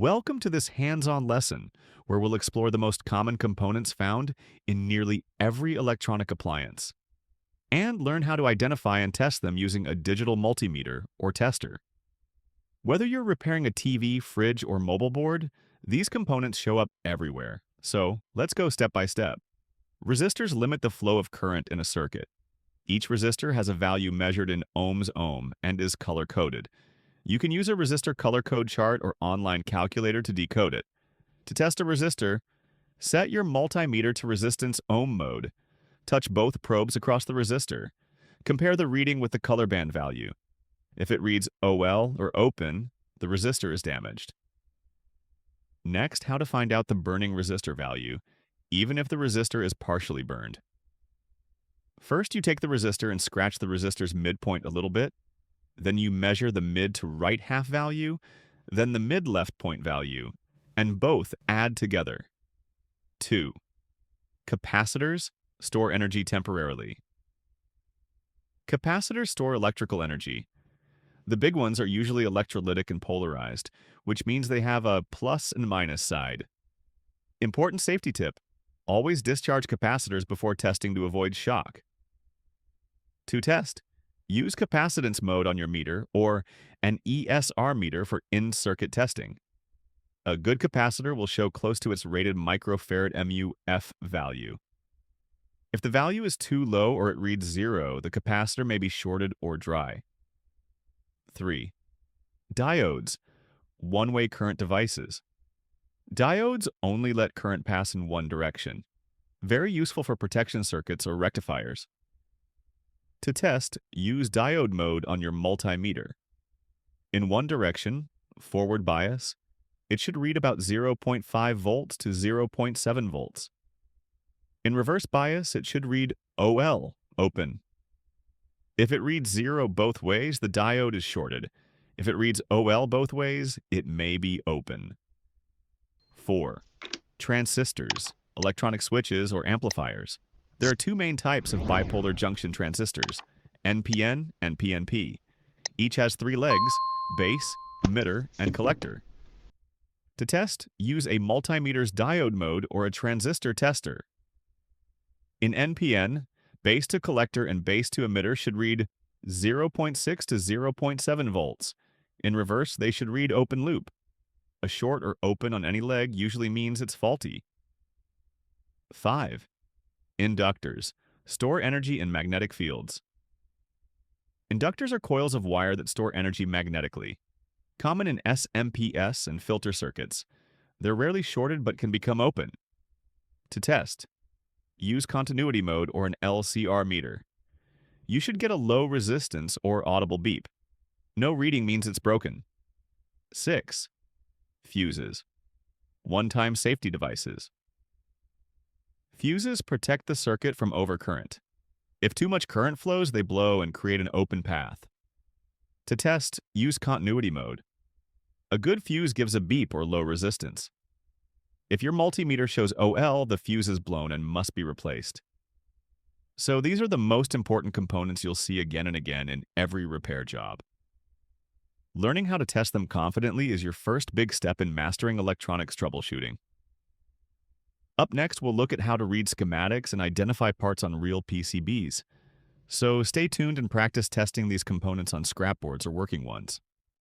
Welcome to this hands-on lesson where we'll explore the most common components found in nearly every electronic appliance and learn how to identify and test them using a digital multimeter or tester. Whether you're repairing a TV, fridge, or mobile board, these components show up everywhere. So let's go step by step. Resistors limit the flow of current in a circuit. Each resistor has a value measured in ohm and is color-coded. You can use a resistor color code chart or online calculator to decode it. To test a resistor, set your multimeter to resistance ohm mode. Touch both probes across the resistor. Compare the reading with the color band value. If it reads OL or open, the resistor is damaged. Next, how to find out the burning resistor value, even if the resistor is partially burned. First, you take the resistor and scratch the resistor's midpoint a little bit. Then you measure the mid to right half value, then the mid left point value, and both add together. 2. Capacitors store energy temporarily. Capacitors store electrical energy. The big ones are usually electrolytic and polarized, which means they have a plus and minus side. Important safety tip: always discharge capacitors before testing to avoid shock. To test, use capacitance mode on your meter or an ESR meter for in-circuit testing. A good capacitor will show close to its rated microfarad MUF value. If the value is too low or it reads 0, the capacitor may be shorted or dry. 3. Diodes, one-way current devices. Diodes only let current pass in one direction. Very useful for protection circuits or rectifiers. To test, use diode mode on your multimeter. In one direction, forward bias, it should read about 0.5 volts to 0.7 volts. In reverse bias, it should read OL, open. If it reads 0 both ways, the diode is shorted. If it reads OL both ways, it may be open. 4. Transistors, electronic switches or amplifiers. There are two main types of bipolar junction transistors, NPN and PNP. Each has 3 legs: base, emitter, and collector. To test, use a multimeter's diode mode or a transistor tester. In NPN, base to collector and base to emitter should read 0.6 to 0.7 volts. In reverse, they should read open loop. A short or open on any leg usually means it's faulty. 5. Inductors store energy in magnetic fields. Inductors are coils of wire that store energy magnetically. Common in SMPS and filter circuits. They're rarely shorted but can become open. To test, use continuity mode or an LCR meter. You should get a low resistance or audible beep. No reading means it's broken. 6. Fuses, one-time safety devices. Fuses protect the circuit from overcurrent. If too much current flows, they blow and create an open path. To test, use continuity mode. A good fuse gives a beep or low resistance. If your multimeter shows OL, the fuse is blown and must be replaced. So these are the most important components you'll see again and again in every repair job. Learning how to test them confidently is your first big step in mastering electronics troubleshooting. Up next, we'll look at how to read schematics and identify parts on real PCBs. So stay tuned and practice testing these components on scrapboards or working ones.